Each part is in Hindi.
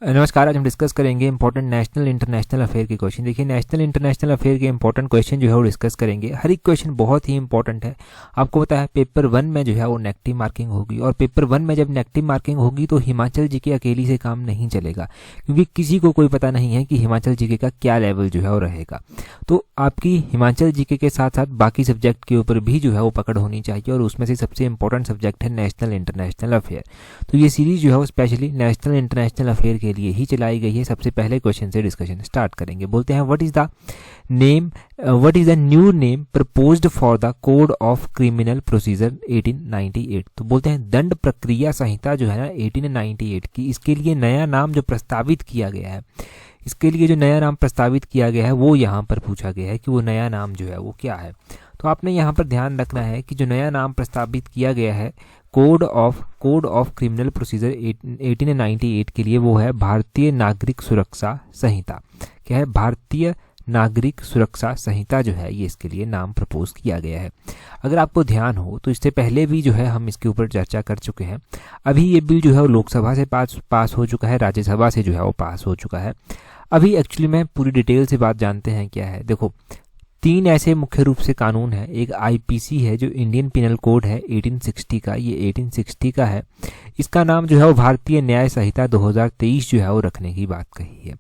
नमस्कार। आज हम डिस्कस करेंगे इंपॉर्टेंट नेशनल इंटरनेशनल अफेयर के क्वेश्चन। देखिए, नेशनल इंटरनेशनल अफेयर के इंपॉर्टेंट क्वेश्चन जो है वो डिस्कस करेंगे। हर एक क्वेश्चन बहुत ही इंपॉर्टेंट है। आपको पता है पेपर 1 में जो है वो नेगेटिव मार्किंग होगी, और पेपर 1 में जब नेगेटिव मार्किंग होगी तो हिमाचल जीके अकेली से काम नहीं चलेगा, क्योंकि किसी को कोई पता नहीं है कि हिमाचल जीके का क्या लेवल जो है वो रहेगा। तो आपकी हिमाचल जीके के साथ साथ बाकी सब्जेक्ट के ऊपर भी जो है वो पकड़ होनी चाहिए, और उसमें से सबसे इंपॉर्टेंट सब्जेक्ट है नेशनल इंटरनेशनल अफेयर। तो ये सीरीज जो है वो स्पेशली नेशनल इंटरनेशनल अफेयर के लिए ही चलाई गई है। सबसे पहले क्वेश्चन से डिस्कशन स्टार्ट करेंगे। बोलते हैं what is the new name proposed for the code of criminal procedure 1898। तो बोलते हैं दंड प्रक्रिया संहिता जो है ना 1898 की, इसके लिए नया नाम जो प्रस्तावित किया गया है, इसके लिए जो नया नाम प्रस्तावित किया गया है वो यहाँ पर पूछा गया है कि वो नया नाम जो है वो क्या है। तो आपने यहाँ पर ध्यान रखना है कि जो नया नाम प्रस्तावित किया गया है कोड ऑफ क्रिमिनल प्रोसीजर 1898 के लिए, वो है भारतीय नागरिक सुरक्षा संहिता। क्या है? भारतीय नागरिक सुरक्षा संहिता जो है ये इसके लिए नाम प्रपोज किया गया है। अगर आपको ध्यान हो तो इससे पहले भी जो है हम इसके ऊपर चर्चा कर चुके हैं। अभी ये बिल जो है वो लोकसभा से पास हो चुका है, राज्यसभा से जो है वो पास हो चुका है। अभी एक्चुअली में पूरी डिटेल से बात जानते हैं क्या है। देखो, 3 ऐसे मुख्य रूप से कानून है। एक आईपीसी है जो इंडियन पिनल कोड है 1860 का, ये 1860 का है। इसका नाम जो है वो भारतीय न्याय संहिता 2023 जो है वो रखने की बात कही है।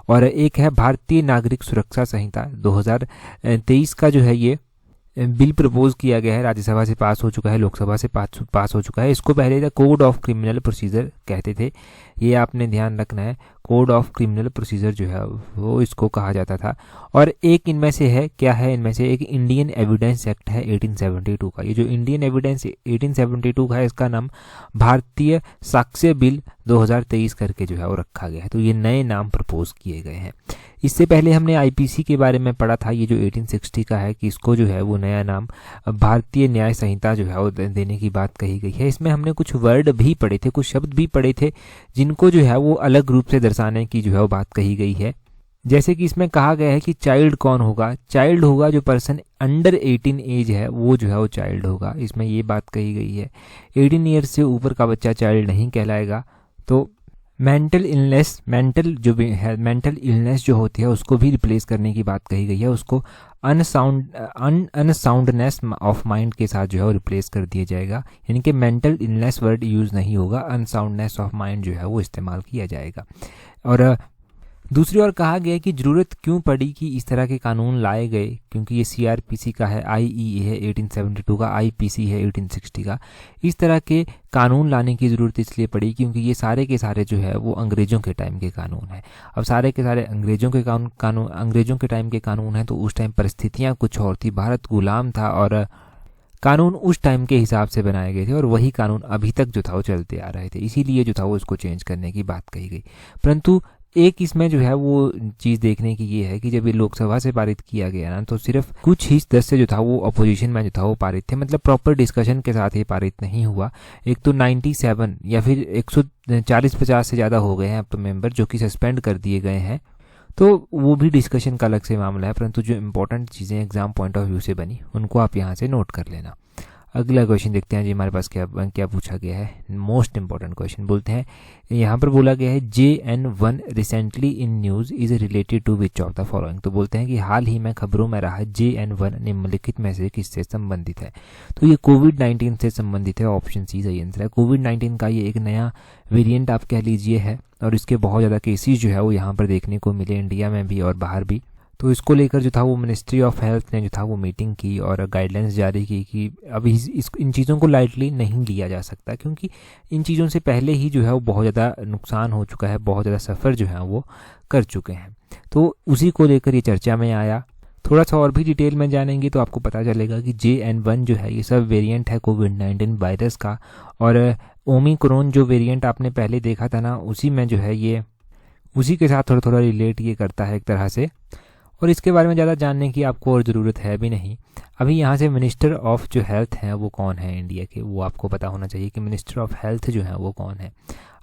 और एक है भारतीय नागरिक सुरक्षा संहिता 2023 का, जो है ये बिल प्रपोज किया गया है, राज्यसभा से पास हो चुका है, लोकसभा से पास हो चुका है। इसको पहले the code of criminal procedure कहते थे, ये आपने ध्यान रखना है। कोड ऑफ क्रिमिनल प्रोसीजर जो है वो इसको कहा जाता था। और एक इनमें से है, क्या है इनमें से, एक इंडियन एविडेंस एक्ट है 1872 का। ये जो इंडियन एविडेंस 1872 का है, इसका नाम भारतीय साक्ष्य बिल 2023 करके जो है वो रखा गया है। तो ये नए नाम प्रपोज किए गए हैं। इससे पहले हमने आईपीसी के बारे में पढ़ा था, ये जो 1860 का है, कि इसको जो है वो नया नाम भारतीय न्याय संहिता जो है वो देने की बात कही गई है। इसमें हमने कुछ वर्ड भी पढ़े थे, कुछ शब्द भी पढ़े थे, जिनको जो है वो अलग रूप से दर्शाने की जो है वो बात कही गई है। जैसे कि इसमें कहा गया है कि चाइल्ड कौन होगा? चाइल्ड होगा जो पर्सन अंडर 18 एज है, वो जो है वो चाइल्ड होगा। इसमें ये बात कही गई है। 18 ईयर्स से ऊपर का बच्चा चाइल्ड नहीं कहलाएगा। तो मेंटल इलनेस जो होती है उसको भी रिप्लेस करने की बात कही गई है। उसको अनसाउंडनेस ऑफ माइंड के साथ जो है वो रिप्लेस कर दिया जाएगा, यानी कि मेंटल इलनेस वर्ड यूज़ नहीं होगा, अनसाउंडनेस ऑफ माइंड जो है वो इस्तेमाल किया जाएगा। और दूसरी ओर कहा गया कि ज़रूरत क्यों पड़ी कि इस तरह के कानून लाए गए, क्योंकि ये सीआरपीसी का है, आईईए है 1872 का, आईपीसी है 1860 का। इस तरह के कानून लाने की ज़रूरत इसलिए पड़ी क्योंकि ये सारे के सारे जो है वो अंग्रेज़ों के टाइम के कानून है। अब सारे के सारे अंग्रेज़ों के अंग्रेज़ों के टाइम के कानून हैं, तो उस टाइम परिस्थितियाँ कुछ और थी, भारत गुलाम था, और कानून उस टाइम के हिसाब से बनाए गए थे, और वही कानून अभी तक जो था वो चलते आ रहे थे। इसीलिए जो था वो उसको चेंज करने की बात कही गई। परंतु एक इसमें जो है वो चीज़ देखने की ये है कि जब ये लोकसभा से पारित किया गया ना, तो सिर्फ कुछ ही सदस्य जो था वो अपोजिशन में जो था वो पारित थे, मतलब प्रॉपर डिस्कशन के साथ ये पारित नहीं हुआ। एक तो 97 या फिर 140-50 से ज़्यादा हो गए हैं अब तो मेंबर, जो कि सस्पेंड कर दिए गए हैं, तो वो भी डिस्कशन का अलग से मामला है। परंतु जो इंपॉर्टेंट चीज़ें एग्जाम पॉइंट ऑफ व्यू से बनी उनको आप यहाँ से नोट कर लेना। अगला क्वेश्चन देखते हैं जी हमारे पास क्या पूछा गया है। मोस्ट इंपॉर्टेंट क्वेश्चन बोलते हैं, यहाँ पर बोला गया है JN1 recently in news is related to which of the following. तो बोलते हैं कि हाल ही में खबरों में रहा JN1 निम्नलिखित में से किससे संबंधित है? तो ये कोविड-19 से संबंधित है। ऑप्शन सी सही आंसर है। कोविड-19 का ये एक नया वेरिएंट आप कह लीजिए है, और इसके बहुत ज़्यादा केसेस जो है वो यहाँ पर देखने को मिले, इंडिया में भी और बाहर भी। तो इसको लेकर जो था वो मिनिस्ट्री ऑफ हेल्थ ने जो था वो मीटिंग की और गाइडलाइंस जारी की कि अभी इन चीज़ों को लाइटली नहीं लिया जा सकता, क्योंकि इन चीज़ों से पहले ही जो है वो बहुत ज़्यादा नुकसान हो चुका है, बहुत ज़्यादा सफ़र जो है वो कर चुके हैं। तो उसी को लेकर ये चर्चा में आया। थोड़ा सा और भी डिटेल में जानेंगे तो आपको पता चलेगा कि JN1 जो है ये सब वेरिएंट है कोविड-19 वायरस का, और ओमिक्रॉन जो वेरिएंट आपने पहले देखा था ना, उसी में जो है ये उसी के साथ थोड़ा थोड़ा रिलेट ये करता है एक तरह से। और इसके बारे में ज़्यादा जानने की आपको और ज़रूरत है भी नहीं। अभी यहाँ से मिनिस्टर ऑफ जो हेल्थ हैं वो कौन है इंडिया के, वो आपको पता होना चाहिए कि मिनिस्टर ऑफ हेल्थ जो है वो कौन है।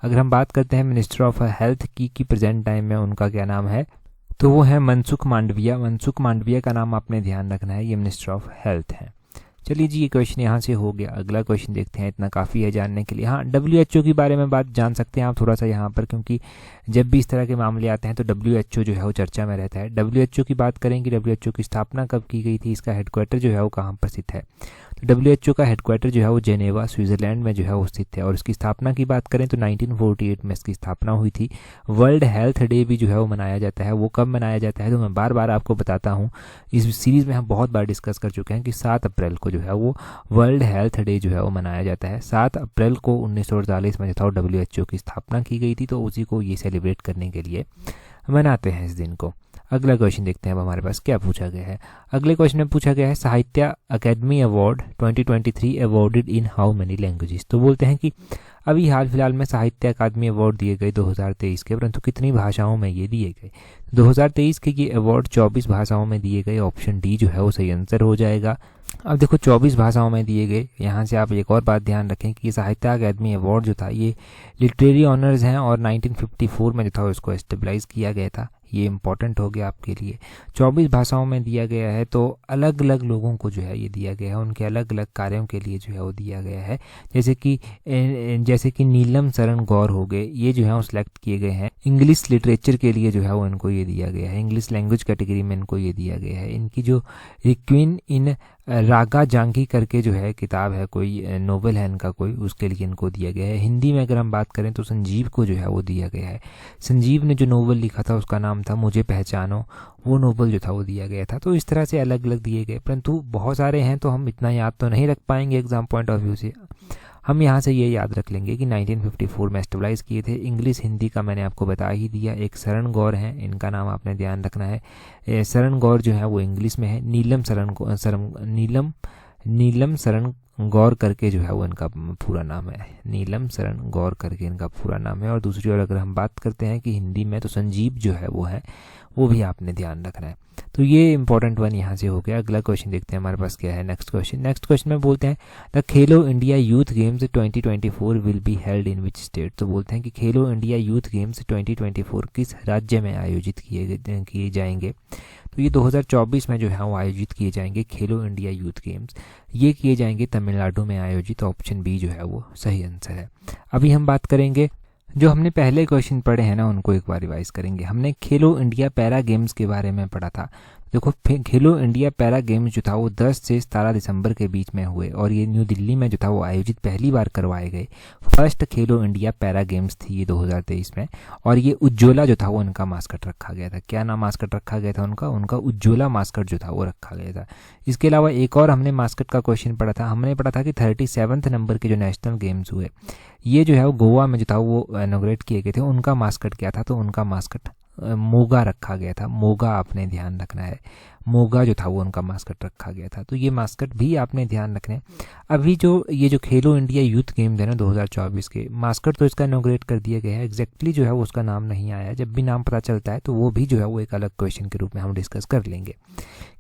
अगर हम बात करते हैं मिनिस्टर ऑफ हेल्थ की प्रेजेंट टाइम में उनका क्या नाम है, तो वो है मनसुख मांडविया। मनसुख मांडविया का नाम आपने ध्यान रखना है, ये मिनिस्टर ऑफ हेल्थ हैं। चलिए जी, ये क्वेश्चन यहाँ से हो गया। अगला क्वेश्चन देखते हैं, इतना काफ़ी है जानने के लिए। हाँ, WHO के बारे में बात जान सकते हैं आप थोड़ा सा यहाँ पर, क्योंकि जब भी इस तरह के मामले आते हैं तो WHO जो है वो चर्चा में रहता है। WHO की बात करेंगे, WHO की स्थापना कब की गई थी, इसका हेडक्वार्टर जो है वो कहाँ पर स्थित है। तो WHO का हेडक्वार्टर जो है वो जेनेवा स्विट्ज़रलैंड में जो है वो स्थित है। और इसकी स्थापना की बात करें तो 1948 में इसकी स्थापना हुई थी। वर्ल्ड हेल्थ डे भी जो है वो मनाया जाता है। वो कब मनाया जाता है तो मैं बार बार आपको बताता हूँ, इस सीरीज़ में हम बहुत बार डिस्कस कर चुके हैं कि 7 अप्रैल को जो है वो वर्ल्ड हेल्थ डे जो है वो मनाया जाता है। 7 अप्रैल को 1948 में जो था WHO की स्थापना की गई थी, तो उसी को ये सेलिब्रेट करने के लिए मनाते हैं इस दिन को। अगला क्वेश्चन देखते हैं अब हमारे पास क्या पूछा गया है। अगले क्वेश्चन में पूछा गया है साहित्य academy award 2023 awarded in how many languages. तो बोलते हैं कि अभी हाल फिलहाल में साहित्य अकादमी अवार्ड दिए गए 2023 के, परंतु कितनी भाषाओं में ये दिए गए। 2023 के ये अवार्ड 24 भाषाओं में दिए गए। ऑप्शन डी जो है वो सही आंसर हो जाएगा। अब देखो 24 भाषाओं में दिए गए, यहाँ से आप एक और बात ध्यान रखें कि साहित्य अकादमी अवार्ड जो था ये लिटरेरी ऑनर्स हैं और 1954 में जो था उसको एस्टेबलाइज किया गया था। ये इंपॉर्टेंट हो गया आपके लिए। 24 भाषाओं में दिया गया है, तो अलग अलग लोगों को जो है ये दिया गया है, उनके अलग अलग कार्यों के लिए जो है वो दिया गया है। जैसे कि नीलम शरण गौर हो गए, ये जो है वो सिलेक्ट किए गए हैं। इंग्लिश लिटरेचर के लिए जो है वो इनको ये दिया गया है, इंग्लिश लैंग्वेज कैटेगरी में इनको ये दिया गया है। इनकी जो रिक्विन इन रागा जांगी करके जो है किताब है, कोई नोवेल है इनका कोई, उसके लिए इनको दिया गया है। हिंदी में अगर हम बात करें तो संजीव को जो है वो दिया गया है। संजीव ने जो नोवेल लिखा था उसका नाम था मुझे पहचानो, वो नोवेल जो था वो दिया गया था। तो इस तरह से अलग अलग दिए गए, परंतु बहुत सारे हैं तो हम इतना याद तो नहीं रख पाएंगे एग्जाम पॉइंट ऑफ व्यू से। हम यहाँ से ये याद रख लेंगे कि 1954 में एस्टेबलाइज किए थे। इंग्लिश हिंदी का मैंने आपको बता ही दिया। एक शरण गौर हैं, इनका नाम आपने ध्यान रखना है। शरण गौर जो है वो इंग्लिश में है। नीलम शरण गौर करके जो है वो इनका पूरा नाम है। नीलम शरण गौर करके इनका पूरा नाम है। और दूसरी ओर अगर हम बात करते हैं कि हिंदी में, तो संजीव जो है वो भी आपने ध्यान रखना है। तो ये इंपॉर्टेंट वन यहाँ से हो गया। अगला क्वेश्चन देखते हैं हमारे पास क्या है। नेक्स्ट क्वेश्चन में बोलते हैं the Khelo India youth games 2024 will be held in which state. तो बोलते हैं कि खेलो इंडिया यूथ गेम्स 2024 किस राज्य में आयोजित किए जाएंगे। तो ये 2024 में जो है वो आयोजित किए जाएंगे खेलो इंडिया यूथ गेम्स। ये किए जाएंगे तमिलनाडु में आयोजित। ऑप्शन बी जो है वो सही आंसर है। अभी हम बात करेंगे, जो हमने पहले क्वेश्चन पढ़े हैं ना उनको एक बार रिवाइज करेंगे। हमने खेलो इंडिया पैरा गेम्स के बारे में पढ़ा था। देखो खेलो इंडिया पैरा गेम्स जो था वो 10 से 17 दिसंबर के बीच में हुए और ये न्यू दिल्ली में जो था वो आयोजित पहली बार करवाए गए। फर्स्ट खेलो इंडिया पैरा गेम्स थी ये 2023 में। और ये उज्ज्वला जो था वो उनका मास्कट रखा गया था। क्या नाम मास्कट रखा गया था उनका उज्ज्वला मास्कट जो था वो रखा गया था। इसके अलावा एक और हमने मास्कट का क्वेश्चन पढ़ा था। हमने पढ़ा था कि 37वें नंबर के जो नेशनल गेम्स हुए ये जो है वो गोवा में जो था वो इनॉग्रेट किए गए थे। उनका मास्कट क्या था, तो उनका मास्कट मोगा रखा गया था। मोगा आपने ध्यान रखना है। मोगा जो था वो उनका मास्कट रखा गया था। तो ये मास्कट भी आपने ध्यान रखने। अभी ये जो खेलो इंडिया यूथ गेम्स है ना 2024 के, मास्कट तो इसका इनॉग्रेट कर दिया गया है। एग्जैक्टली जो है वो उसका नाम नहीं आया। जब भी नाम पता चलता है तो वो भी जो है वो एक अलग क्वेश्चन के रूप में हम डिस्कस कर लेंगे।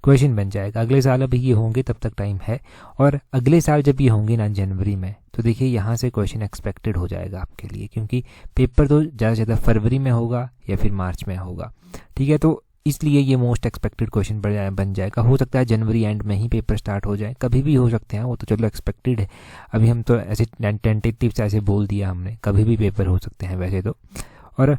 क्वेश्चन बन जाएगा। अगले साल अभी ये होंगे, तब तक टाइम है। और अगले साल जब ये होंगे ना जनवरी में, तो देखिए यहाँ से क्वेश्चन एक्सपेक्टेड हो जाएगा आपके लिए, क्योंकि पेपर तो ज़्यादा से ज़्यादा फरवरी में होगा या फिर मार्च में होगा। ठीक है, तो इसलिए ये मोस्ट एक्सपेक्टेड क्वेश्चन बन जाएगा। हो सकता है जनवरी एंड में ही पेपर स्टार्ट हो जाए, कभी भी हो सकते हैं, वो तो चलो एक्सपेक्टेड है। अभी हम तो ऐसे टेंटेटिव से ऐसे बोल दिया हमने, कभी भी पेपर हो सकते हैं वैसे तो। और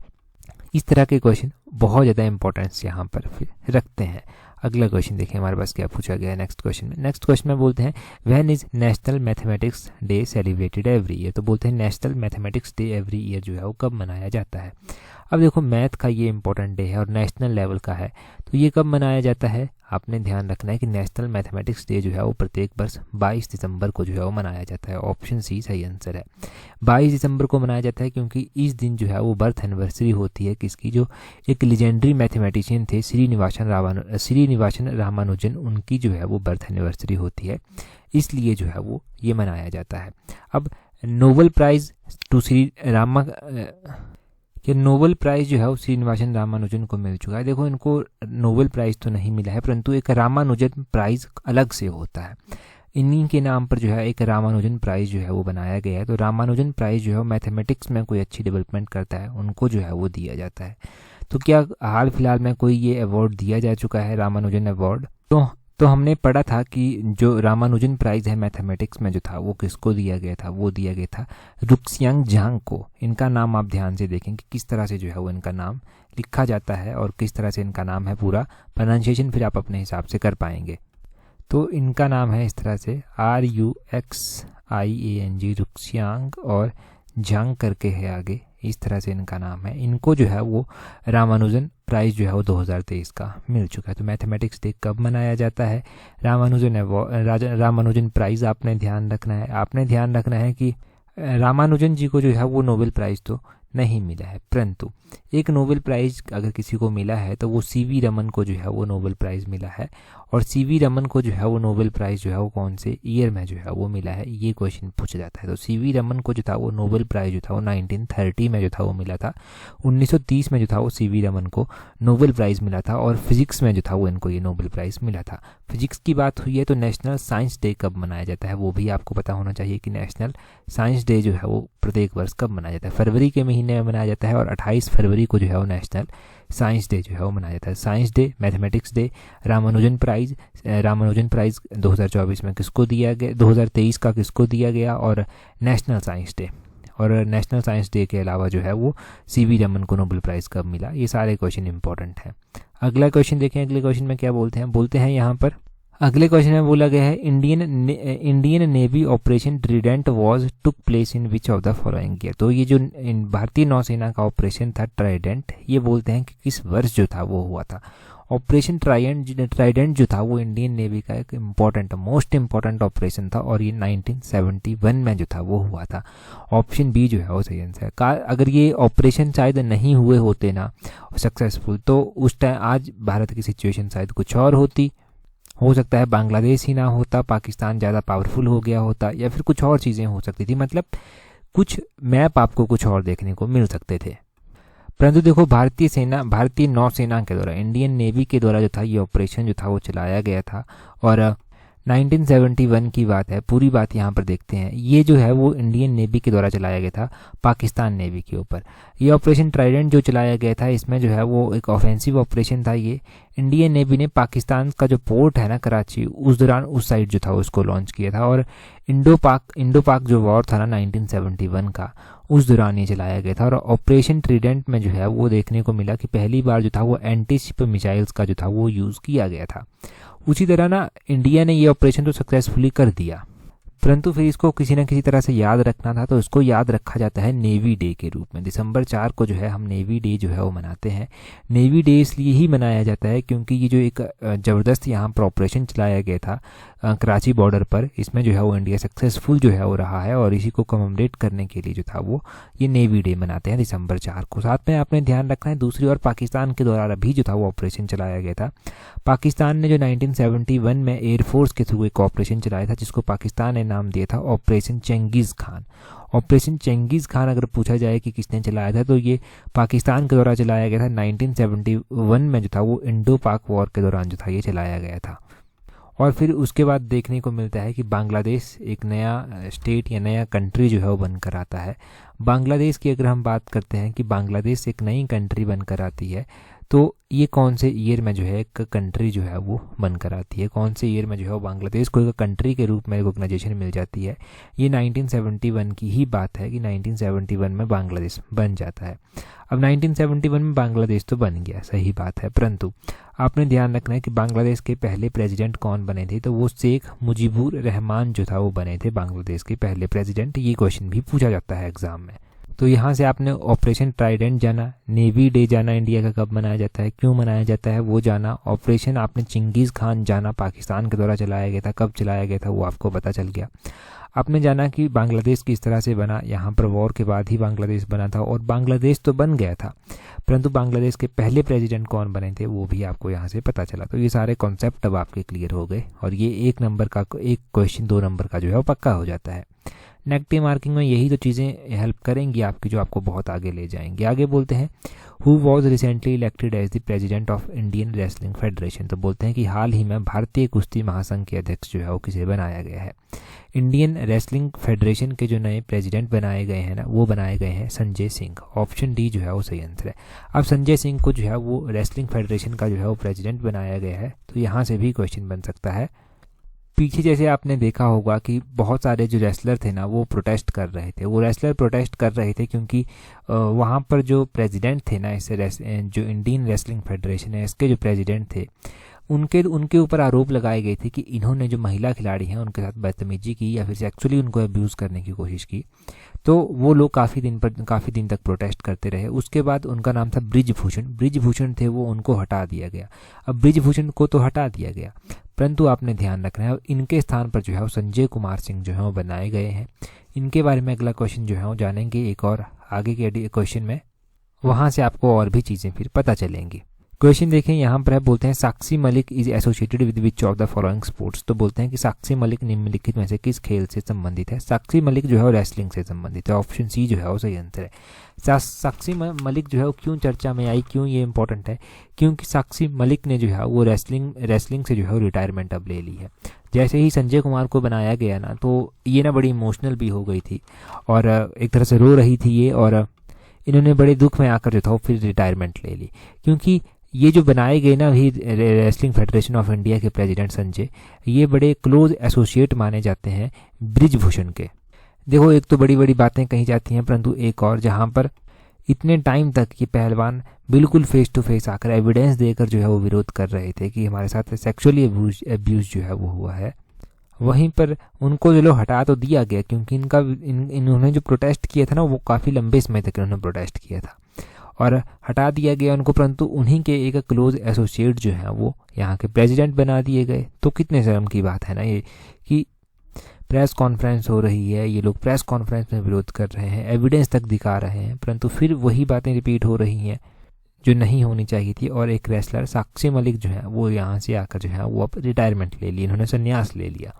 इस तरह के क्वेश्चन बहुत ज़्यादा इंपॉर्टेंस यहाँ पर फिर रखते हैं। अगला क्वेश्चन देखिए हमारे पास क्या पूछा गया है नेक्स्ट क्वेश्चन में बोलते हैं when is national mathematics day celebrated every year. तो बोलते हैं national mathematics day every year जो है वो कब मनाया जाता है। अब देखो मैथ का ये इंपॉर्टेंट डे है और नेशनल लेवल का है, तो ये कब मनाया जाता है। आपने ध्यान रखना है कि नेशनल मैथमेटिक्स डे जो है वो प्रत्येक वर्ष 22 दिसंबर को जो है वो मनाया जाता है। ऑप्शन सी सही आंसर है। 22 दिसंबर को मनाया जाता है क्योंकि इस दिन जो है वो बर्थ एनिवर्सरी होती है किसकी, जो एक लेजेंडरी मैथमेटिशियन थे श्रीनिवासन रामानुजन, उनकी जो है वो बर्थ एनिवर्सरी होती है, इसलिए जो है वो ये मनाया जाता है। अब Nobel prize to Nobel prize जो है वो श्रीनिवासन रामानुजन को मिल चुका है। देखो इनको नोबेल प्राइज़ तो नहीं मिला है, परंतु एक रामानुजन प्राइज़ अलग से होता है। इन्हीं के नाम पर जो है एक रामानुजन प्राइज़ जो है वो बनाया गया है। तो रामानुजन प्राइज़ जो है मैथमेटिक्स में कोई अच्छी डेवलपमेंट करता है उनको जो है वो दिया जाता है। तो क्या हाल फिलहाल में कोई ये अवार्ड दिया जा चुका है रामानुजन अवार्ड। तो तो हमने पढ़ा था कि जो रामानुजन प्राइज़ है मैथमेटिक्स में जो था वो किसको दिया गया था, वो दिया गया था रुक्सियांग झांग को। इनका नाम आप ध्यान से देखें कि किस तरह से जो है वो इनका नाम लिखा जाता है और किस तरह से इनका नाम है, पूरा प्रोनाउंसिएशन फिर आप अपने हिसाब से कर पाएंगे। तो इनका नाम है इस तरह से RUXIANG रुक्सियांग, और झांग करके है आगे, इस तरह से इनका नाम है। इनको जो है वो रामानुजन प्राइज़ जो है वो 2023 का मिल चुका है। तो मैथमेटिक्स डे कब मनाया जाता है? रामानुजन प्राइज़ आपने ध्यान रखना है। आपने ध्यान रखना है कि रामानुजन जी को जो है वो नोबेल प्राइज़ तो नहीं मिला है, परंतु एक नोबेल प्राइज़ अगर किसी को मिला है तो वो CV रमन को जो है वो नोबेल प्राइज़ मिला है। और CV रमन को जो है वो नोबेल प्राइज़ जो है वो कौन से ईयर में जो है वो मिला है, ये क्वेश्चन पूछा जाता है। तो CV रमन को जो था वो नोबेल प्राइज़ जो था वो 1930 में जो था वो मिला था। 1930 में जो था वो CV रमन को नोबेल प्राइज़ मिला था, और फिजिक्स में जो था वो इनको ये नोबेल प्राइज़ मिला था। फिजिक्स की बात हुई है तो नेशनल साइंस डे कब मनाया जाता है, वो भी आपको पता होना चाहिए कि नेशनल साइंस डे जो है वो प्रत्येक वर्ष कब मनाया जाता है। फरवरी के महीने में मनाया जाता है, और 28 फरवरी को जो है वो नेशनल साइंस डे जो है वो मनाया जाता है। Science day, mathematics day, Ramanujan prize 2024 में किसको दिया गया, 2023 का किसको दिया गया, और नेशनल साइंस डे। और नेशनल साइंस डे के अलावा जो है वो CV रमन को नोबेल प्राइज़ कब मिला, ये सारे क्वेश्चन इंपॉर्टेंट हैं। अगला क्वेश्चन देखें, अगले क्वेश्चन में क्या बोलते हैं यहाँ पर अगले क्वेश्चन में बोला गया है Indian navy operation Trident was took place in which of the following year. तो ये जो भारतीय नौसेना का ऑपरेशन था ट्राइडेंट, ये बोलते हैं कि किस वर्ष जो था वो हुआ था। ऑपरेशन ट्राइडेंट जो था वो इंडियन नेवी का एक मोस्ट इम्पॉर्टेंट ऑपरेशन था, और ये 1971 में जो था वो हुआ था। ऑप्शन बी जो है वो सही आंसर है। अगर ये ऑपरेशन शायद नहीं हुए होते ना सक्सेसफुल, तो उस टाइम आज भारत की सिचुएशन शायद कुछ और होती। हो सकता है बांग्लादेश ही ना होता, पाकिस्तान ज़्यादा पावरफुल हो गया होता, या फिर कुछ और चीज़ें हो सकती थी। मतलब कुछ मैप आपको कुछ और देखने को मिल सकते थे। परंतु देखो, भारतीय नौसेना के द्वारा, इंडियन नेवी के द्वारा जो था ये ऑपरेशन जो था वो चलाया गया था, और 1971 की बात है। पूरी बात यहाँ पर देखते हैं। ये जो है वो इंडियन नेवी के द्वारा चलाया गया था पाकिस्तान नेवी के ऊपर। ये ऑपरेशन ट्राइडेंट जो चलाया गया था, इसमें जो है वो एक ऑफेंसिव ऑपरेशन था। ये इंडियन नेवी ने पाकिस्तान का जो पोर्ट है ना कराची, उस दौरान उस साइड जो था उसको लॉन्च किया था। और इंडो पाक जो वॉर था ना 1971 का, उस दौरान ये चलाया गया था। और ऑपरेशन ट्राइडेंट में जो है वो देखने को मिला कि पहली बार जो था वो एंटी शिप मिसाइल्स का जो था वो यूज़ किया गया था। उसी तरह ना इंडिया ने ये ऑपरेशन तो सक्सेसफुली कर दिया, परंतु फिर इसको किसी न किसी तरह से याद रखना था, तो इसको याद रखा जाता है नेवी डे के रूप में। दिसंबर 4 को जो है हम नेवी डे जो है वो मनाते हैं। नेवी डे इसलिए ही मनाया जाता है क्योंकि ये जो एक ज़बरदस्त यहाँ पर ऑपरेशन चलाया गया था कराची बॉर्डर पर, इसमें जो है वो इंडिया सक्सेसफुल जो है वो रहा है, और इसी को कमेमोरेट करने के लिए जो था वो ये नेवी डे मनाते हैं दिसंबर 4 को। साथ में आपने ध्यान रखना है, दूसरी ओर पाकिस्तान के द्वारा भी जो था वो ऑपरेशन चलाया गया था। पाकिस्तान ने जो 1971 में एयरफोर्स के थ्रू एक ऑपरेशन चलाया था, जिसको पाकिस्तान ने नाम दिया था ऑपरेशन चेंगिज़ खान। ऑपरेशन चेंगिज़ खान अगर पूछा जाए कि किसने चलाया था, तो ये पाकिस्तान के द्वारा चलाया गया था। 1971 में जो था वो इंडो पाक वॉर के दौरान जो था ये चलाया गया था। और फिर उसके बाद देखने को मिलता है कि बांग्लादेश एक नया स्टेट या नया कंट्री जो है वो बनकर आता है। बांग्लादेश की अगर हम बात करते हैं कि बांग्लादेश एक नई कंट्री बनकर आती है, तो ये कौन से ईयर में जो है एक कंट्री जो है वो बनकर आती है, कौन से ईयर में जो है वो बांग्लादेश को एक कंट्री के रूप में रिकॉग्नाइजेशन मिल जाती है। ये 1971 की ही बात है कि 1971 में बांग्लादेश बन जाता है। अब 1971 में बांग्लादेश तो बन गया, सही बात है, परंतु आपने ध्यान रखना है कि बांग्लादेश के पहले प्रेसिडेंट कौन बने थे, तो वो शेख मुजीबुर रहमान जो था वो बने थे बांग्लादेश के पहले प्रेसिडेंट। ये क्वेश्चन भी पूछा जाता है एग्जाम में। तो यहाँ से आपने ऑपरेशन ट्राइडेंट जाना, नेवी डे जाना, इंडिया का कब मनाया जाता है, क्यों मनाया जाता है वो जाना, ऑपरेशन आपने चेंगिज़ खान जाना, पाकिस्तान के द्वारा चलाया गया था, कब चलाया गया था वो आपको पता चल गया। आपने जाना कि बांग्लादेश किस तरह से बना, यहाँ पर वॉर के बाद ही बांग्लादेश बना था, और बांग्लादेश तो बन गया था, परंतु बांग्लादेश के पहले प्रेसिडेंट कौन बने थे वो भी आपको यहाँ से पता चला। तो ये सारे कॉन्सेप्ट अब आपके क्लियर हो गए, और ये एक क्वेश्चन 2 नंबर का जो है वो पक्का हो जाता है। नेगेटिव मार्किंग में यही तो चीज़ें हेल्प करेंगी आपकी, जो आपको बहुत आगे ले जाएंगी। आगे बोलते हैं, who was recently elected as the president of Indian wrestling federation. तो बोलते हैं कि हाल ही में भारतीय कुश्ती महासंघ के अध्यक्ष जो है वो किसे बनाया गया है। इंडियन रेसलिंग फेडरेशन के जो नए प्रेसिडेंट बनाए गए हैं ना, वो बनाए गए हैं संजय सिंह। ऑप्शन डी जो है वो सही आंसर है। अब संजय सिंह को जो है वो रेसलिंग फेडरेशन का जो है वो प्रेसिडेंट बनाया गया है, तो यहाँ से भी क्वेश्चन बन सकता है। पीछे जैसे आपने देखा होगा कि बहुत सारे जो रेसलर थे ना, वो प्रोटेस्ट कर रहे थे। वो रेसलर प्रोटेस्ट कर रहे थे क्योंकि वहाँ पर जो प्रेसिडेंट थे ना, जो इंडियन रेसलिंग फेडरेशन है, इसके जो प्रेसिडेंट थे, उनके ऊपर आरोप लगाए गए थे कि इन्होंने जो महिला खिलाड़ी हैं उनके साथ बदतमीजी की या फिर सेक्सुअली उनको अब्यूज़ करने की कोशिश की। तो वो लोग काफ़ी दिन तक प्रोटेस्ट करते रहे। उसके बाद उनका नाम था ब्रिजभूषण थे, वो उनको हटा दिया गया। अब ब्रिजभूषण को तो हटा दिया गया, परंतु आपने ध्यान रखना है इनके स्थान पर जो है वो संजय कुमार सिंह जो है वो बनाए गए हैं। इनके बारे में अगला क्वेश्चन जो है वो जानेंगे एक और आगे के क्वेश्चन में, वहाँ से आपको और भी चीज़ें फिर पता चलेंगी। क्वेश्चन देखें यहाँ पर है, बोलते हैं Sakshi Malik is associated with which of the following sports. तो बोलते हैं कि साक्षी मलिक निम्नलिखित में से किस खेल से संबंधित है। साक्षी मलिक जो है वो रेसलिंग से संबंधित है। ऑप्शन सी जो है वो सही आंसर है। साक्षी मलिक जो है वो क्यों चर्चा में आई, क्यों ये इंपॉर्टेंट है, क्योंकि साक्षी मलिक ने जो है वो रेसलिंग से जो है वो रिटायरमेंट अब ले ली है। जैसे ही संजय कुमार को बनाया गया ना, तो ये ना बड़ी इमोशनल भी हो गई थी और एक तरह से रो रही थी ये, और इन्होंने बड़े दुख में आकर जो था वो फिर रिटायरमेंट ले ली। क्योंकि ये जो बनाए गए ना भी रेसलिंग फेडरेशन ऑफ इंडिया के प्रेसिडेंट संजय, ये बड़े क्लोज एसोसिएट माने जाते हैं ब्रिजभूषण के। देखो, एक तो बड़ी बड़ी बातें कही जाती हैं, परंतु एक और जहाँ पर इतने टाइम तक ये पहलवान बिल्कुल फेस टू फेस आकर एविडेंस देकर जो है वो विरोध कर रहे थे कि हमारे साथ सेक्सुअली अब्यूज जो है वो हुआ है, वहीं पर उनको जो हटा तो दिया गया क्योंकि इन्होंने जो प्रोटेस्ट किया था ना, वो काफ़ी लंबे समय तक इन्होंने प्रोटेस्ट किया था और हटा दिया गया उनको, परंतु उन्हीं के एक क्लोज एसोसिएट जो है वो यहाँ के प्रेसिडेंट बना दिए गए। तो कितने शर्म की बात है ना ये कि प्रेस कॉन्फ्रेंस हो रही है, ये लोग प्रेस कॉन्फ्रेंस में विरोध कर रहे हैं, एविडेंस तक दिखा रहे हैं, परंतु फिर वही बातें रिपीट हो रही हैं जो नहीं होनी चाहिए थी। और एक रेसलर साक्षी मलिक जो है वो यहाँ से आकर जो है वो अब रिटायरमेंट ले ली, इन्होंने संन्यास ले लिया।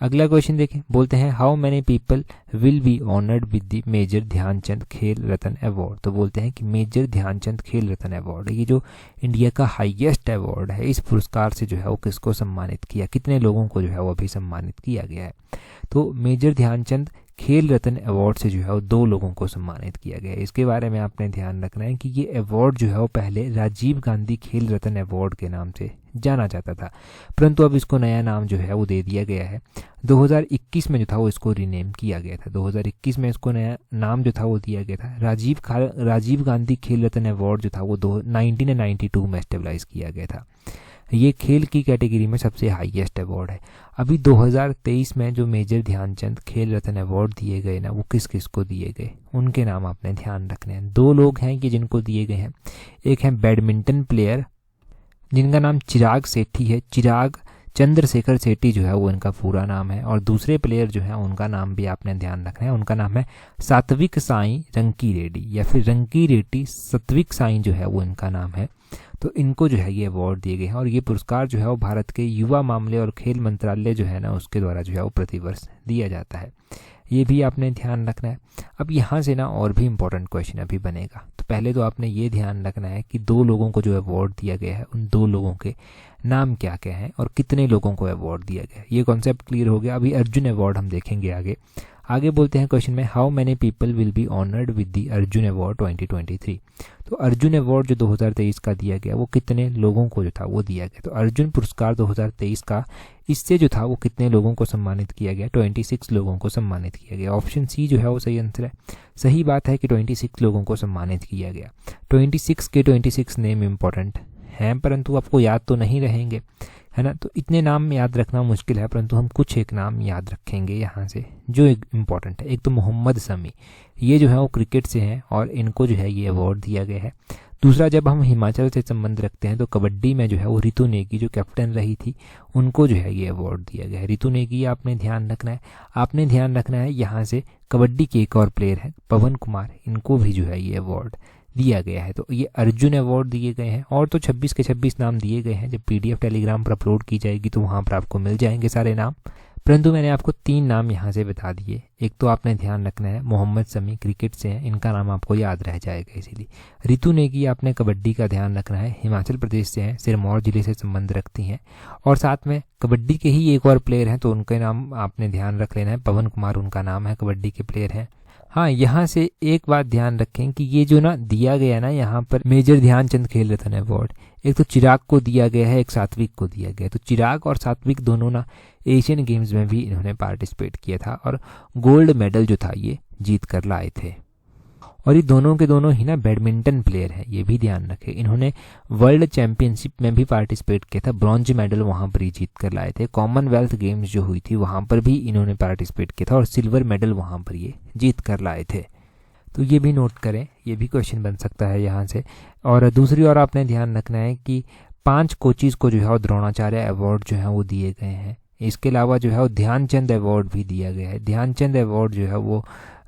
अगला क्वेश्चन देखें, बोलते हैं how many people will be honoured with the major Dhyan Chand Khel Ratna award. तो बोलते हैं कि मेजर ध्यानचंद खेल रत्न अवार्ड, ये जो इंडिया का हाईएस्ट अवार्ड है, इस पुरस्कार से जो है वो किसको सम्मानित किया, कितने लोगों को जो है वो अभी सम्मानित किया गया है। तो मेजर ध्यानचंद खेल रत्न अवार्ड से जो है वो 2 लोगों को सम्मानित किया गया है। इसके बारे में आपने ध्यान रखना है कि ये अवार्ड जो है वो पहले राजीव गांधी खेल रत्न अवार्ड के नाम से जाना जाता था, परंतु अब इसको नया नाम जो है वो दे दिया गया है। 2021 में जो था वो इसको रीनेम किया गया था। 2021 में इसको नया नाम जो था वो दिया गया था। राजीव गांधी खेल रत्न अवार्ड जो था वो 1992 में एस्टेब्लाइज किया गया था। ये खेल की कैटेगरी में सबसे हाईएस्ट अवार्ड है। अभी 2023 में जो मेजर ध्यानचंद खेल रत्न अवार्ड दिए गए ना, वो किस किस को दिए गए, उनके नाम आपने ध्यान रखने हैं। 2 लोग हैं कि जिनको दिए गए हैं। एक है बैडमिंटन प्लेयर जिनका नाम चिराग सेठी है, चिराग चंद्रशेखर सेठी जो है वो इनका पूरा नाम है। और दूसरे प्लेयर जो है उनका नाम भी आपने ध्यान रखना है, उनका नाम है सात्विक साई रंकी रेड्डी या फिर रंकी रेड्डी सात्विक साई जो है वो इनका नाम है। तो इनको जो है ये अवार्ड दिए गए हैं और ये पुरस्कार जो है वो भारत के युवा मामले और खेल मंत्रालय जो है ना, उसके द्वारा जो है वो प्रतिवर्ष दिया जाता है। ये भी आपने ध्यान रखना है। अब यहाँ से ना और भी इम्पोर्टेंट क्वेश्चन अभी बनेगा। तो पहले तो आपने ये ध्यान रखना है कि 2 लोगों को जो अवार्ड दिया गया है, उन 2 लोगों के नाम क्या क्या हैं और कितने लोगों को अवार्ड दिया गया है। ये कॉन्सेप्ट क्लियर हो गया। अभी अर्जुन अवार्ड हम देखेंगे आगे बोलते हैं क्वेश्चन में how many people will be honoured with the Arjun award 2023। तो अर्जुन अवार्ड जो 2023 का दिया गया वो कितने लोगों को जो था वो दिया गया। तो अर्जुन पुरस्कार 2023 का इससे जो था वो कितने लोगों को सम्मानित किया गया, 26 लोगों को सम्मानित किया गया। ऑप्शन सी जो है वो सही आंसर है। सही बात है कि 26 लोगों को सम्मानित किया गया। 26 के 26 नेम इम्पोर्टेंट हैं, परंतु आपको याद तो नहीं रहेंगे, है ना। तो इतने नाम याद रखना मुश्किल है, परंतु हम कुछ एक नाम याद रखेंगे यहाँ से जो इम्पोर्टेंट है। एक तो मोहम्मद शमी, ये जो है वो क्रिकेट से हैं और इनको जो है ये अवार्ड दिया गया है। दूसरा, जब हम हिमाचल से संबंध रखते हैं तो कबड्डी में जो है वो रितु नेगी जो कैप्टन रही थी, उनको जो है ये अवार्ड दिया गया है। रितु नेगी आपने ध्यान रखना है। आपने ध्यान रखना है यहाँ से कबड्डी के एक और प्लेयर हैं पवन कुमार, इनको भी जो है ये अवार्ड दिया गया है। तो ये अर्जुन अवार्ड दिए गए हैं और तो 26 के 26 नाम दिए गए हैं। जब PDF टेलीग्राम पर अपलोड की जाएगी तो वहाँ पर आपको मिल जाएंगे सारे नाम, परंतु मैंने आपको 3 नाम यहाँ से बता दिए। एक तो आपने ध्यान रखना है मोहम्मद शमी क्रिकेट से हैं, इनका नाम आपको याद रह जाएगा इसीलिए। रितु नेगी आपने कबड्डी का ध्यान रखना है, हिमाचल प्रदेश से हैं, सिरमौर जिले से संबंध रखती हैं। और साथ में कबड्डी के ही एक और प्लेयर हैं तो उनके नाम आपने ध्यान रख लेना है, पवन कुमार उनका नाम है, कबड्डी के प्लेयर हैं। हाँ, यहाँ से एक बात ध्यान रखें कि ये जो ना दिया गया ना यहाँ पर मेजर ध्यानचंद खेल रत्न अवार्ड, एक तो चिराग को दिया गया है, एक सात्विक को दिया गया है। तो चिराग और सात्विक दोनों ना एशियन गेम्स में भी इन्होंने पार्टिसिपेट किया था और गोल्ड मेडल जो था ये जीत कर लाए थे। और ये दोनों के दोनों ही ना बैडमिंटन प्लेयर हैं, ये भी ध्यान रखें। इन्होंने वर्ल्ड चैंपियनशिप में भी पार्टिसिपेट किया था, ब्रॉन्ज मेडल वहाँ पर ही जीत कर लाए थे। कॉमनवेल्थ गेम्स जो हुई थी वहाँ पर भी इन्होंने पार्टिसिपेट किया था और सिल्वर मेडल वहाँ पर ये जीत कर लाए थे। तो ये भी नोट करें, ये भी क्वेश्चन बन सकता है यहाँ से। और दूसरी ओर आपने ध्यान रखना है कि 5 कोचेज़ को जो है वो द्रोणाचार्य अवार्ड जो है वो दिए गए हैं। इसके अलावा जो है वो ध्यानचंद अवार्ड भी दिया गया है। ध्यानचंद अवार्ड जो है वो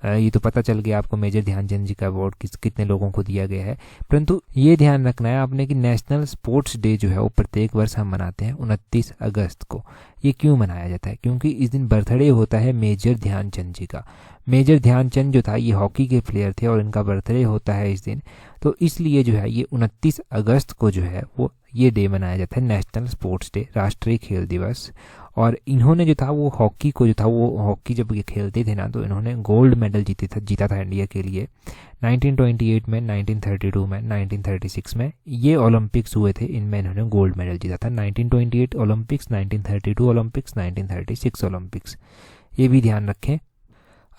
ये तो पता चल गया आपको मेजर ध्यानचंद जी का अवार्ड कितने लोगों को दिया गया है। परंतु ये ध्यान रखना है आपने कि नेशनल स्पोर्ट्स डे जो है वो प्रत्येक वर्ष हम मनाते हैं 29 अगस्त को। ये क्यों मनाया जाता है? क्योंकि इस दिन बर्थडे होता है मेजर ध्यानचंद जी का। मेजर ध्यानचंद जो था ये हॉकी के प्लेयर थे और इनका बर्थडे होता है इस दिन, तो इसलिए जो है ये 29 अगस्त को जो है वो ये डे मनाया जाता है, नेशनल स्पोर्ट्स डे, राष्ट्रीय खेल दिवस। और इन्होंने जो था वो हॉकी को जो था वो हॉकी जब ये खेलते थे ना तो इन्होंने गोल्ड मेडल जीता था इंडिया के लिए 1928 में, 1932 में, 1936 में। ये ओलंपिक्स हुए थे, इनमें इन्होंने गोल्ड मेडल जीता था। 1928 ओलंपिक्स, 1932 ओलंपिक्स, 1936 ओलंपिक्स, ये भी ध्यान रखें।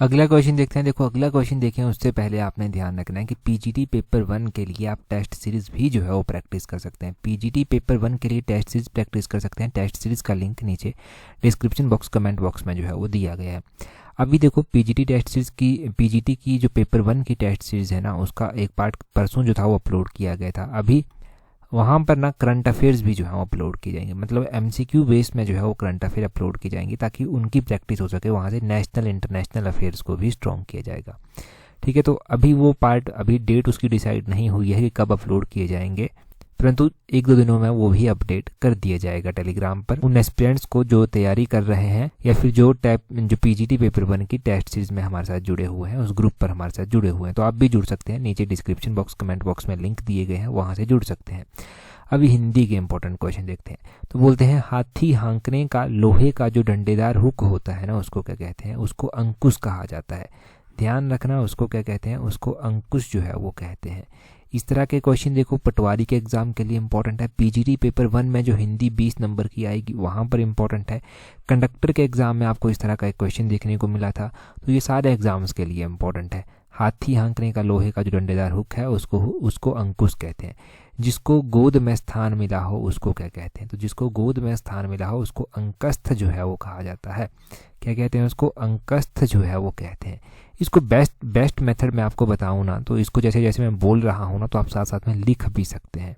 अगला क्वेश्चन देखते हैं। देखो अगला क्वेश्चन देखें उससे पहले आपने ध्यान रखना है कि पीजीटी पेपर 1 के लिए आप टेस्ट सीरीज भी जो है वो प्रैक्टिस कर सकते हैं। पीजीटी पेपर 1 के लिए टेस्ट सीरीज प्रैक्टिस कर सकते हैं। टेस्ट सीरीज का लिंक नीचे डिस्क्रिप्शन बॉक्स कमेंट बॉक्स में जो है वो दिया गया है। अभी देखो पीजीटी टेस्ट सीरीज की, पीजीटी की जो पेपर 1 की टेस्ट सीरीज है ना उसका एक पार्ट परसों जो था वो अपलोड किया गया था। अभी वहाँ पर ना करंट अफेयर्स भी जो है वो अपलोड की जाएंगे, मतलब एमसीक्यू बेस में जो है वो करंट अफेयर अपलोड की जाएंगी ताकि उनकी प्रैक्टिस हो सके। वहाँ से नेशनल इंटरनेशनल अफेयर्स को भी स्ट्रॉन्ग किया जाएगा। ठीक है, तो अभी वो पार्ट, अभी डेट उसकी डिसाइड नहीं हुई है कि कब अपलोड किए जाएंगे, परंतु 1-2 दिनों में वो भी अपडेट कर दिया जाएगा टेलीग्राम पर। उन एस्पिरेंट्स को जो तैयारी कर रहे हैं या फिर जो पीजीटी पेपर 1 की टेस्ट सीरीज में हमारे साथ जुड़े हुए हैं, उस ग्रुप पर हमारे साथ जुड़े हुए हैं, तो आप भी जुड़ सकते हैं। नीचे डिस्क्रिप्शन बॉक्स कमेंट बॉक्स में लिंक दिए गए हैं, वहाँ से जुड़ सकते हैं। अभी हिंदी के इंपॉर्टेंट क्वेश्चन देखते हैं। तो बोलते हैं हाथी हाँकने का लोहे का जो डंडेदार हुक होता है ना उसको क्या कहते हैं? उसको अंकुश कहा जाता है। ध्यान रखना, उसको क्या कहते हैं? उसको अंकुश जो है वो कहते हैं। इस तरह के क्वेश्चन देखो पटवारी के एग्जाम के लिए इंपॉर्टेंट है। पीजीटी पेपर 1 में जो हिंदी 20 नंबर की आएगी वहाँ पर इंपॉर्टेंट है। कंडक्टर के एग्जाम में आपको इस तरह का एक क्वेश्चन देखने को मिला था, तो ये सारे एग्जाम्स के लिए इंपॉर्टेंट है। हाथी हाँकने का लोहे का जो डंडेदार हुक है उसको अंकुश कहते हैं। जिसको गोद में स्थान मिला हो उसको क्या कहते हैं? तो जिसको गोद में स्थान मिला हो उसको अंकस्थ जो है वो कहा जाता है। क्या कहते हैं? उसको अंकस्थ जो है वो कहते हैं। इसको बेस्ट मेथड में आपको बताऊं ना तो इसको जैसे जैसे मैं बोल रहा हूं ना तो आप साथ साथ में लिख भी सकते हैं।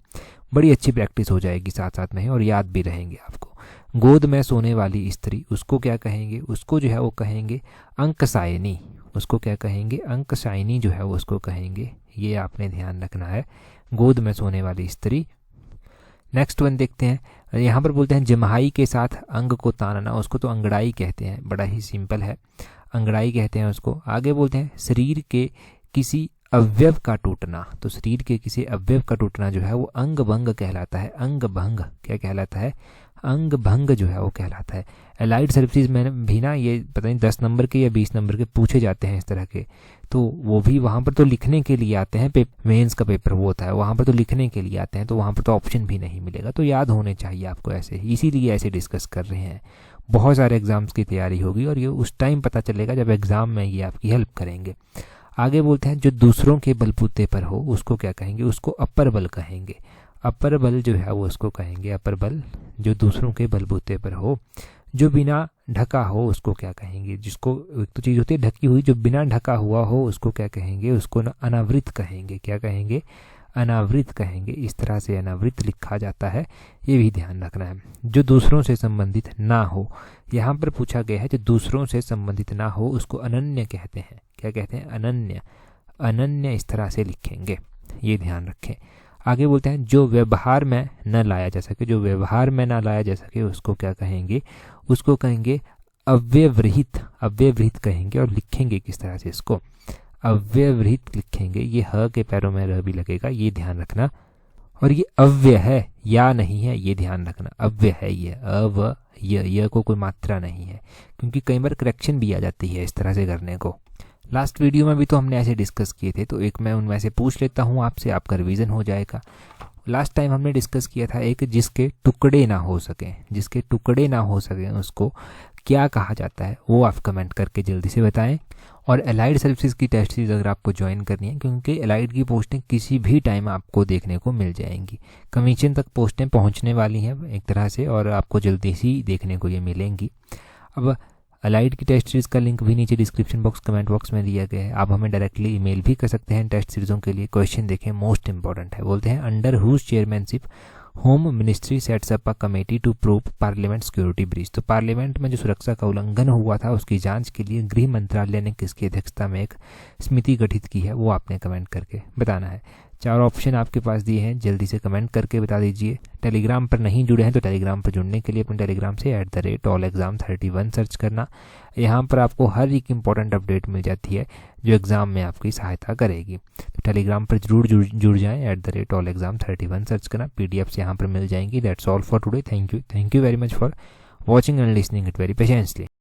बड़ी अच्छी प्रैक्टिस हो जाएगी साथ साथ में और याद भी रहेंगे आपको। गोद में सोने वाली स्त्री उसको क्या कहेंगे? उसको जो है वो कहेंगे अंकसायनी। उसको क्या कहेंगे? अंकसायनी जो है वो उसको कहेंगे। ये आपने ध्यान रखना है, गोद में सोने वाली स्त्री। नेक्स्ट वन देखते हैं। यहाँ पर बोलते हैं जमहाई के साथ अंग को तानना, उसको तो अंगड़ाई कहते हैं, बड़ा ही सिंपल है, अंगड़ाई कहते हैं उसको। आगे बोलते हैं शरीर के किसी अवयव का टूटना, तो शरीर के किसी अवयव का टूटना जो है वो अंग भंग कहलाता है। अंग भंग क्या कहलाता है? अंग भंग जो है वो कहलाता है। एलाइड सर्विसेज में भी ना ये पता नहीं 10 नंबर के या 20 नंबर के पूछे जाते हैं इस तरह के, तो वो भी वहाँ पर तो लिखने के लिए आते हैं। मेंस का पेपर वो होता है, वहाँ पर तो लिखने के लिए आते हैं, तो वहाँ पर तो ऑप्शन भी नहीं मिलेगा, तो याद होने चाहिए आपको ऐसे, इसीलिए ऐसे डिस्कस कर रहे हैं। बहुत सारे एग्जाम्स की तैयारी होगी और ये उस टाइम पता चलेगा जब एग्जाम में ये आपकी हेल्प करेंगे। आगे बोलते हैं जो दूसरों के बलबूते पर हो उसको क्या कहेंगे? उसको अपर बल कहेंगे। अपर बल जो है वो उसको कहेंगे अपर बल, जो दूसरों के बलबूते पर हो। जो बिना ढका हो उसको क्या कहेंगे? जिसको एक तो चीज़ होती है ढकी हुई, जो बिना ढका हुआ हो उसको क्या कहेंगे? उसको अनावृत कहेंगे। क्या कहेंगे? अनावृत कहेंगे। इस तरह से अनावृत लिखा जाता है, ये भी ध्यान रखना है। जो दूसरों से संबंधित ना हो, यहाँ पर पूछा गया है जो दूसरों से संबंधित ना हो उसको अनन्य कहते हैं। क्या कहते हैं? अनन्य। अनन्य इस तरह से लिखेंगे, ये ध्यान रखें। आगे बोलते हैं जो व्यवहार में न लाया जा सके, जो व्यवहार में ना लाया जा सके उसको क्या कहेंगे? उसको कहेंगे अव्यवहित कहेंगे और लिखेंगे किस तरह से इसको, अव्यवहित लिखेंगे। ये ह के पैरों में र भी लगेगा, ये ध्यान रखना। और ये अव्यय है, या नहीं है, ये ध्यान रखना। अव्यय है ये, अव य को कोई मात्रा नहीं है, क्योंकि कई बार करेक्शन भी आ जाती है इस तरह से करने को। लास्ट वीडियो में भी तो हमने ऐसे डिस्कस किए थे, तो एक मैं उनमें से पूछ लेता हूँ आपसे, आपका रिवीजन हो जाएगा। लास्ट टाइम हमने डिस्कस किया था एक, जिसके टुकड़े ना हो सकें, जिसके टुकड़े ना हो सकें उसको क्या कहा जाता है, वो आप कमेंट करके जल्दी से बताएं। और एलाइड सर्विसेज की टेस्ट सीरीज अगर आपको ज्वाइन करनी है, क्योंकि एलाइड की पोस्टें किसी भी टाइम आपको देखने को मिल जाएंगी। कमीशन तक पोस्टें पहुंचने वाली हैं एक तरह से, और आपको जल्दी से देखने को ये मिलेंगी। अब एलाइड की टेस्ट सीरीज़ का लिंक भी नीचे डिस्क्रिप्शन बॉक्स कमेंट बॉक्स में दिया गया है। आप हमें डायरेक्टली ईमेल भी कर सकते हैं टेस्ट सीरीज़ों के लिए। क्वेश्चन देखें, मोस्ट इंपॉर्टेंट है। बोलते हैं, under whose chairmanship home ministry sets up a committee to prove parliament security breach. तो पार्लियामेंट में जो सुरक्षा का उल्लंघन हुआ था उसकी जांच के लिए गृह मंत्रालय ने किसकी अध्यक्षता में एक समिति गठित की है, वो आपने कमेंट करके बताना है। 4 ऑप्शन आपके पास दिए हैं, जल्दी से कमेंट करके बता दीजिए। टेलीग्राम पर नहीं जुड़े हैं तो टेलीग्राम पर जुड़ने के लिए अपने टेलीग्राम से @allexam31 सर्च करना। यहाँ पर आपको हर एक इंपॉर्टेंट अपडेट मिल जाती है जो एग्ज़ाम में आपकी सहायता करेगी। तो टेलीग्राम पर जरूर जुड़ जाएं, @allexam31 सर्च करना। PDFs यहाँ पर मिल जाएंगी। That's all for today. Thank you very much for watching and listening it very patiently.